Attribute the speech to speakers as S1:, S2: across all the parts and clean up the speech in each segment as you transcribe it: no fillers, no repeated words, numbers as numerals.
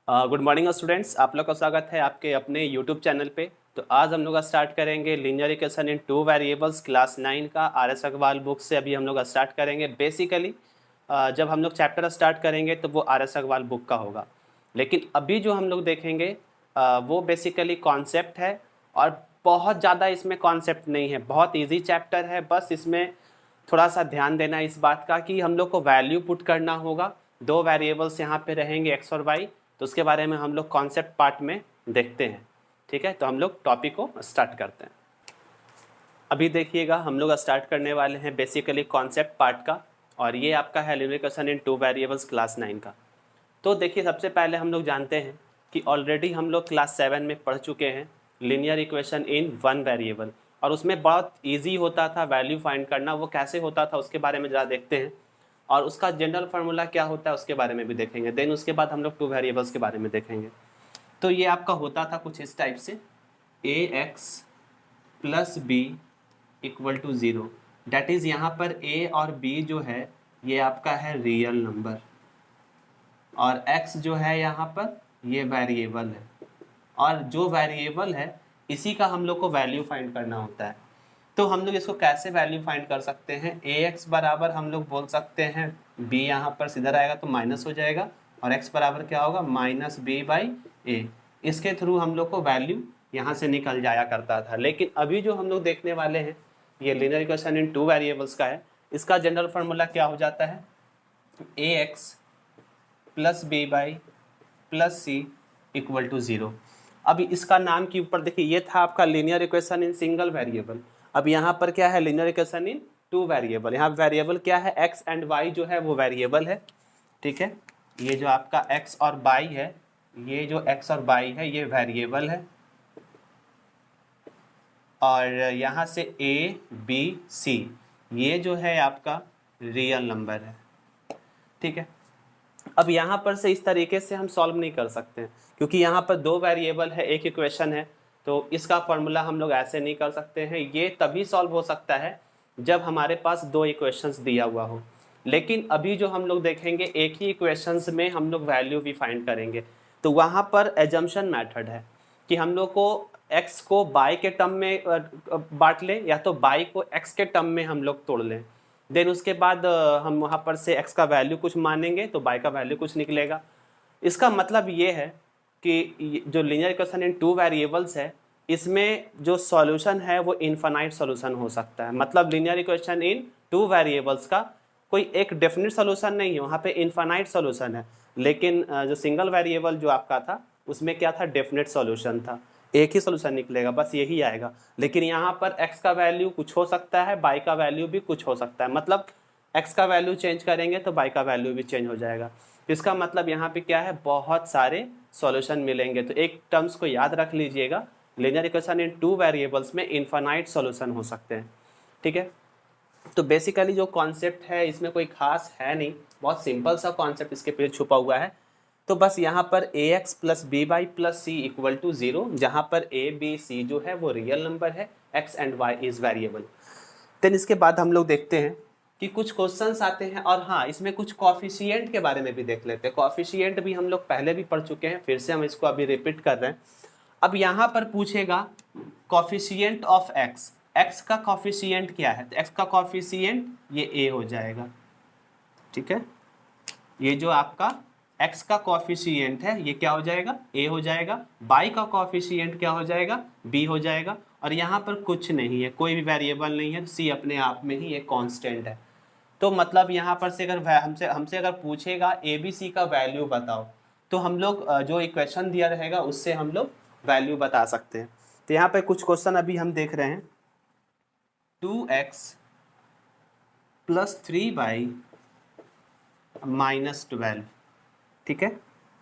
S1: Good morning students, आप लोग का स्वागत है आपके अपने यूट्यूब चैनल पे। तो आज हम लोग स्टार्ट करेंगे linear equation in two variables class 9 का आर एस अग्रवाल बुक से। अभी हम लोग स्टार्ट करेंगे। बेसिकली जब हम लोग चैप्टर स्टार्ट करेंगे तो वो आर एस अग्रवाल बुक का होगा, लेकिन अभी जो हम लोग देखेंगे वो बेसिकली कॉन्सेप्ट है। और बहुत ज़्यादा इसमें कॉन्सेप्ट नहीं है, बहुत ईजी चैप्टर है। बस इसमें थोड़ा सा ध्यान देना इस बात का कि हम लोग को वैल्यू पुट करना होगा। दो वेरिएबल्स यहाँ पे रहेंगे एक्स और वाई, तो उसके बारे में हम लोग कॉन्सेप्ट पार्ट में देखते हैं। ठीक है, तो हम लोग टॉपिक को स्टार्ट करते हैं। अभी देखिएगा, हम लोग स्टार्ट करने वाले हैं बेसिकली कॉन्सेप्ट पार्ट का, और ये आपका है linear equation in two variables class 9 का। तो देखिए, सबसे पहले हम लोग जानते हैं कि ऑलरेडी हम लोग क्लास 7 में पढ़ चुके हैं linear equation in one variable, और उसमें बहुत इजी होता था वैल्यू फाइंड करना। वो कैसे होता था उसके बारे में ज़रा देखते हैं, और उसका जनरल फार्मूला क्या होता है उसके बारे में भी देखेंगे। देन उसके बाद हम लोग टू वेरिएबल्स के बारे में देखेंगे। तो ये आपका होता था कुछ इस टाइप से, A X plus B equal to zero. That is यहाँ पर ए और बी जो है ये आपका है रियल नंबर, और x जो है यहाँ पर ये वेरिएबल है, और जो वेरिएबल है इसी का हम लोग को वैल्यू फाइंड करना होता है। तो हम लोग इसको कैसे वैल्यू फाइंड कर सकते हैं? ax बराबर हम लोग बोल सकते हैं b, यहाँ पर सीधा रहेगा तो माइनस हो जाएगा, और x बराबर क्या होगा माइनस बी बाई ए। इसके थ्रू हम लोग को वैल्यू यहाँ से निकल जाया करता था। लेकिन अभी जो हम लोग देखने वाले हैं ये linear equation in two variables का है। इसका जनरल फार्मूला क्या हो जाता है? ax plus B by plus C equal to zero. अब इसका नाम के ऊपर देखिए, ये था आपका linear equation in single variable. अब यहाँ पर क्या है? Linear equation in two variable. यहाँ वेरिएबल क्या है? एक्स एंड वाई जो है वो वेरिएबल है। ठीक है, ये जो आपका एक्स और वाई है, ये जो एक्स और वाई है ये वेरिएबल है, और यहाँ से ए बी सी ये जो है आपका रियल नंबर है। ठीक है, अब यहाँ पर से इस तरीके से हम सॉल्व नहीं कर सकते हैं, क्योंकि यहाँ पर दो वेरिएबल है, एक इक्वेशन है, तो इसका फॉर्मूला हम लोग ऐसे नहीं कर सकते हैं। ये तभी सॉल्व हो सकता है जब हमारे पास दो इक्वेशंस दिया हुआ हो। लेकिन अभी जो हम लोग देखेंगे एक ही इक्वेशंस में हम लोग वैल्यू भी फाइंड करेंगे, तो वहाँ पर एजम्पशन मेथड है कि हम लोग को x को y के टर्म में बांट लें, या तो y को x के टर्म में हम लोग तोड़ लें। देन उसके बाद हम वहाँ पर से x का वैल्यू कुछ मानेंगे तो y का वैल्यू कुछ निकलेगा। इसका मतलब ये है कि जो linear equation in two variables है, इसमें जो सॉल्यूशन है वो इनफाइनाइट सॉल्यूशन हो सकता है। मतलब linear equation in two variables का कोई एक डेफिनेट सॉल्यूशन नहीं है, वहाँ पे इनफाइनाइट सॉल्यूशन है। लेकिन जो सिंगल वेरिएबल जो आपका था उसमें क्या था? डेफिनेट सॉल्यूशन था, एक ही सॉल्यूशन निकलेगा, बस यही आएगा। लेकिन यहाँ पर x का वैल्यू कुछ हो सकता है, y का वैल्यू भी कुछ हो सकता है। मतलब x का वैल्यू चेंज करेंगे तो y का वैल्यू भी चेंज हो जाएगा। इसका मतलब यहाँ पे क्या है? बहुत सारे सॉल्यूशन मिलेंगे। तो एक टर्म्स को याद रख लीजिएगा, linear equation in two variables में इनफाइनाइट सॉल्यूशन हो सकते हैं। ठीक है, तो बेसिकली जो कॉन्सेप्ट है इसमें कोई खास है नहीं, बहुत सिंपल सा कॉन्सेप्ट इसके पीछे छुपा हुआ है। तो बस यहाँ पर A X plus B Y plus C equal to zero, जहाँ पर ए बी सी जो है वो रियल नंबर है, X and Y is variable. Then इसके बाद हम लोग देखते हैं कि कुछ क्वेश्चंस आते हैं, और हाँ इसमें कुछ कॉफिशिएंट के बारे में भी देख लेते हैं। कॉफिशिएंट भी हम लोग पहले भी पढ़ चुके हैं, फिर से हम इसको अभी रिपीट कर रहे हैं। अब यहाँ पर पूछेगा कॉफिशिएंट ऑफ एक्स, एक्स का कॉफिशिएंट क्या है? तो एक्स का कॉफिशिएंट ये ए हो जाएगा। ठीक है, ये जो आपका x का कॉफिशिएंट है ये क्या हो जाएगा? a हो जाएगा। y का कॉफिशिएंट क्या हो जाएगा? b हो जाएगा। और यहाँ पर कुछ नहीं है, कोई भी वेरिएबल नहीं है, c अपने आप में ही एक कांस्टेंट है। तो मतलब यहाँ पर से अगर हमसे हमसे अगर पूछेगा a b c का वैल्यू बताओ, तो हम लोग जो इक्वेशन दिया रहेगा उससे हम लोग वैल्यू बता सकते हैं। तो यहाँ पर कुछ क्वेश्चन अभी हम देख रहे हैं। 2x प्लस 3y माइनस 12, ठीक है,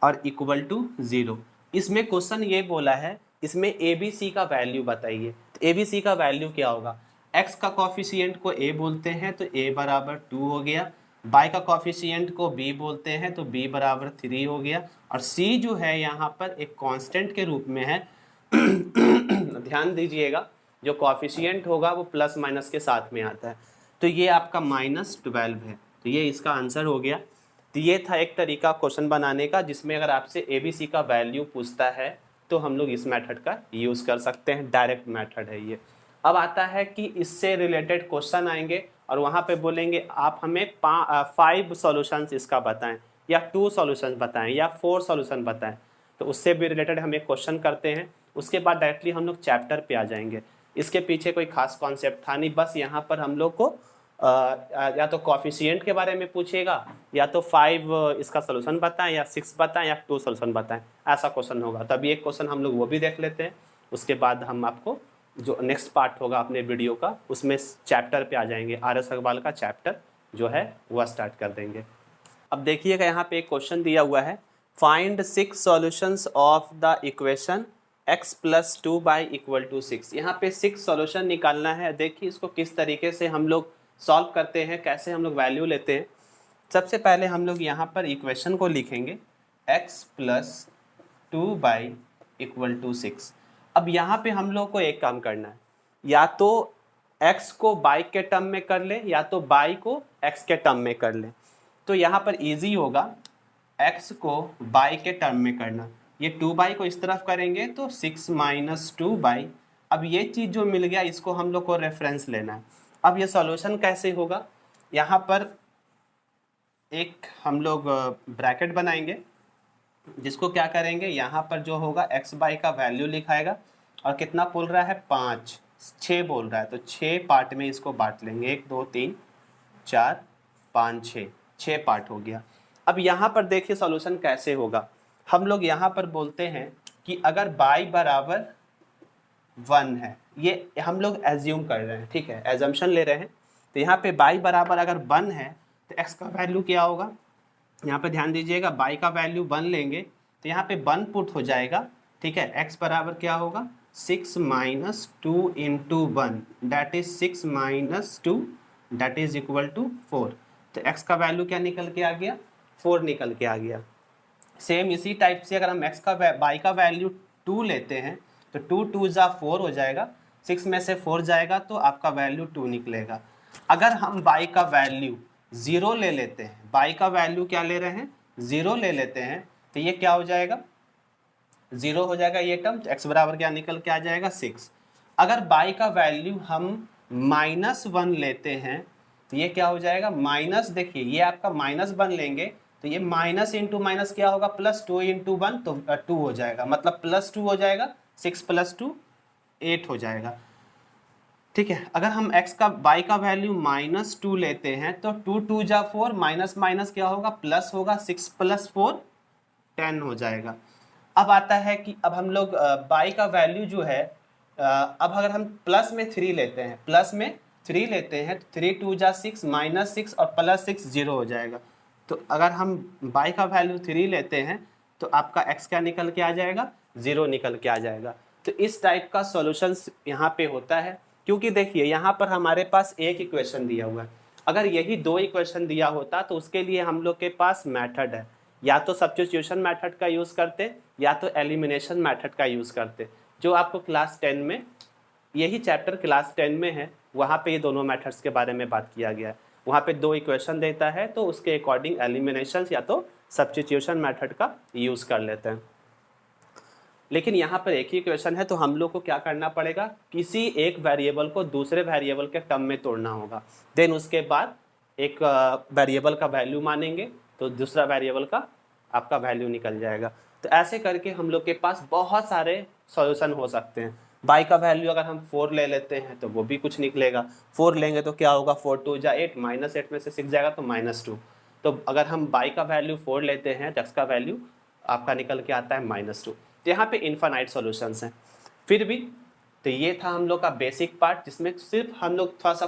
S1: और इक्वल टू ज़ीरो। इसमें क्वेश्चन ये बोला है, इसमें ए बी सी का वैल्यू बताइए। तो ए बी सी का वैल्यू क्या होगा? एक्स का कॉफिशिएंट को ए बोलते हैं तो ए बराबर 2 हो गया, बाई का कॉफिशिएंट को बी बोलते हैं तो बी बराबर 3 हो गया, और सी जो है यहाँ पर एक कांस्टेंट के रूप में है। ध्यान दीजिएगा, जो कॉफिशिएंट होगा वो प्लस माइनस के साथ में आता है, तो ये आपका -12 है। तो ये इसका आंसर हो गया। तो ये था एक तरीका क्वेश्चन बनाने का, जिसमें अगर आपसे ABC का वैल्यू पूछता है तो हम लोग इस मेथड का यूज़ कर सकते हैं, डायरेक्ट मेथड है ये। अब आता है कि इससे रिलेटेड क्वेश्चन आएंगे और वहाँ पे बोलेंगे आप हमें 5 सॉल्यूशंस इसका बताएं, या 2 सॉल्यूशन बताएं, या 4 सॉल्यूशन बताएं। तो उससे भी रिलेटेड हम एक क्वेश्चन करते हैं, उसके बाद डायरेक्टली हम लोग चैप्टर पे आ जाएंगे। इसके पीछे कोई खास कॉन्सेप्ट था नहीं, बस यहाँ पर हम लोग को या तो कॉफिशिएंट के बारे में पूछेगा, या तो 5 इसका सोल्यूशन बताएं, या 6 बताएं, या 2 सोल्यूशन बताएं, ऐसा क्वेश्चन होगा। तभी एक क्वेश्चन हम लोग वो भी देख लेते हैं, उसके बाद हम आपको जो नेक्स्ट पार्ट होगा अपने वीडियो का, उसमें चैप्टर पे आ जाएंगे। RS अग्रवाल का चैप्टर जो है वह स्टार्ट कर देंगे। अब देखिएगा यहाँ पे एक क्वेश्चन दिया हुआ है, find 6 solutions of the equation x + 2y = 6। यहाँ पे 6 सॉल्यूशन निकालना है। देखिए इसको किस तरीके से हम लोग सॉल्व करते हैं, कैसे हम लोग वैल्यू लेते हैं। सबसे पहले हम लोग यहाँ पर इक्वेशन को लिखेंगे x + 2y = 6। अब यहाँ पे हम लोग को एक काम करना है, या तो x को y के टर्म में कर ले, या तो y को x के टर्म में कर ले। तो यहाँ पर इजी होगा x को y के टर्म में करना। ये 2y को इस तरफ करेंगे तो 6 - 2y। अब ये चीज़ जो मिल गया इसको हम लोग को रेफरेंस लेना है। अब ये सॉल्यूशन कैसे होगा, यहाँ पर एक हम लोग ब्रैकेट बनाएंगे, जिसको क्या करेंगे, यहाँ पर जो होगा x y का वैल्यू लिखाएगा, और कितना बोल रहा है 5 6 बोल रहा है, तो 6 पार्ट में इसको बांट लेंगे, 1 2 3 4 5 6 पार्ट हो गया। अब यहाँ पर देखिए सॉल्यूशन कैसे होगा। हम लोग यहाँ पर बोलते हैं कि अगर y = 1 है, ये हम लोग एज्यूम कर रहे हैं, ठीक है, एजम्पशन ले रहे हैं। तो यहाँ पे y बराबर अगर 1 है तो x का वैल्यू क्या होगा, यहाँ पे ध्यान दीजिएगा, y का वैल्यू 1 लेंगे तो यहाँ पे 1 पुट हो जाएगा, ठीक है। x बराबर क्या होगा, 6 - 2 × 1 दैट इज 6 - 2 दैट इज = 4। तो x का वैल्यू क्या निकल के आ गया, 4 निकल के आ गया। सेम इसी टाइप से अगर हम y का वैल्यू 2 लेते हैं तो 2 × 2 = 4 हो जाएगा, 6 में से 4 जाएगा तो आपका वैल्यू 2 निकलेगा। अगर हम y का वैल्यू 0 ले लेते हैं, y का वैल्यू क्या ले रहे हैं, 0 ले लेते हैं, तो ये क्या हो जाएगा, 0 हो जाएगा ये टर्म। x बराबर क्या निकल के आ जाएगा, 6। अगर y का वैल्यू हम -1 लेते हैं तो ये क्या हो जाएगा, माइनस, देखिए ये आपका -1 लेंगे तो ये माइनस इंटू माइनस क्या होगा, +2 × 1 तो 2 हो जाएगा, मतलब +2 हो जाएगा, 6 + 2 8 हो जाएगा, ठीक है। अगर हम y का वैल्यू -2 लेते हैं तो 2 × 2 = 4, माइनस माइनस क्या होगा, प्लस होगा, 6 + 4 10 हो जाएगा। अब आता है कि अब हम लोग y का वैल्यू जो है, अब अगर हम प्लस में 3 लेते हैं, प्लस में 3 लेते हैं तो 3 × 2 = 6, -6 और +6 0 हो जाएगा। तो अगर हम y का वैल्यू 3 लेते हैं तो आपका x क्या निकल के आ जाएगा, 0 निकल के आ जाएगा। तो इस टाइप का सॉल्यूशंस यहाँ पे होता है, क्योंकि देखिए यहाँ पर हमारे पास एक इक्वेशन दिया हुआ है। अगर यही 2 इक्वेशन दिया होता तो उसके लिए हम लोग के पास मेथड है, या तो सब्स्टिट्यूशन मेथड का यूज़ करते, या तो एलिमिनेशन मेथड का यूज़ करते, जो आपको क्लास 10 में, यही चैप्टर क्लास 10 में है, वहाँ पे ये दोनों मेथड्स के बारे में बात किया गया है। वहाँ पे 2 इक्वेशन देता है तो उसके अकॉर्डिंग एलिमिनेशन या तो सब्स्टिट्यूशन मेथड का यूज़ कर लेते हैं। लेकिन यहाँ पर एक ही इक्वेशन है तो हम लोग को क्या करना पड़ेगा, किसी एक वेरिएबल को दूसरे वेरिएबल के टर्म में तोड़ना होगा, देन उसके बाद एक वेरिएबल का वैल्यू मानेंगे तो दूसरा वेरिएबल का आपका वैल्यू निकल जाएगा। तो ऐसे करके हम लोग के पास बहुत सारे सॉल्यूशन हो सकते हैं। y का वैल्यू अगर हम 4 ले लेते हैं तो वो भी कुछ निकलेगा, 4 लेंगे तो क्या होगा, 4 × 2 = 8, -8 में से 6 जाएगा तो -2। तो अगर हम y का वैल्यू 4 लेते हैं तो x का वैल्यू आपका निकल के आता है -2। तो यहाँ पे इनफाइनाइट सॉल्यूशंस हैं। फिर भी तो ये था हम लोग का बेसिक पार्ट, जिसमें सिर्फ हम लोग थोड़ा सा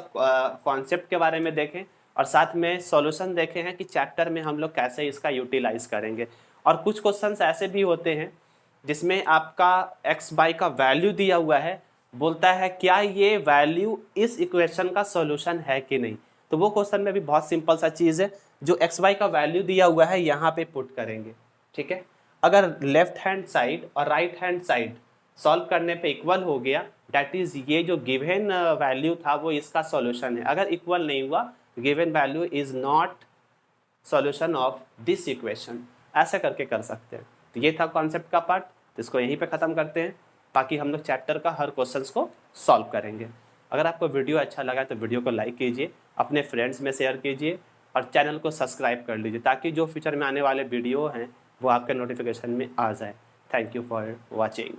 S1: कॉन्सेप्ट के बारे में देखें और साथ में सॉल्यूशन देखे हैं कि चैप्टर में हम लोग कैसे इसका यूटिलाइज करेंगे। और कुछ क्वेश्चंस ऐसे भी होते हैं जिसमें आपका x y का वैल्यू दिया हुआ है, बोलता है क्या ये वैल्यू इस इक्वेशन का सॉल्यूशन है कि नहीं। तो वो क्वेश्चन में भी बहुत सिंपल सा चीज़ है, जो x y का वैल्यू दिया हुआ है यहाँ पे पुट करेंगे, ठीक है। अगर लेफ्ट हैंड साइड और राइट हैंड साइड सॉल्व करने पे इक्वल हो गया, डैट इज ये जो गिवन वैल्यू था वो इसका सॉल्यूशन है। अगर इक्वल नहीं हुआ, given value is not solution of this equation, ऐसा करके कर सकते हैं। तो ये था कॉन्सेप्ट का पार्ट, तो इसको यहीं पे ख़त्म करते हैं, ताकि हम लोग चैप्टर का हर क्वेश्चंस को सॉल्व करेंगे। अगर आपको वीडियो अच्छा लगा तो वीडियो को लाइक कीजिए, अपने फ्रेंड्स में शेयर कीजिए और चैनल को सब्सक्राइब कर लीजिए, ताकि जो फ्यूचर में आने वाले वीडियो हैं वो आपके नोटिफिकेशन में आ जाए। Thank you for watching.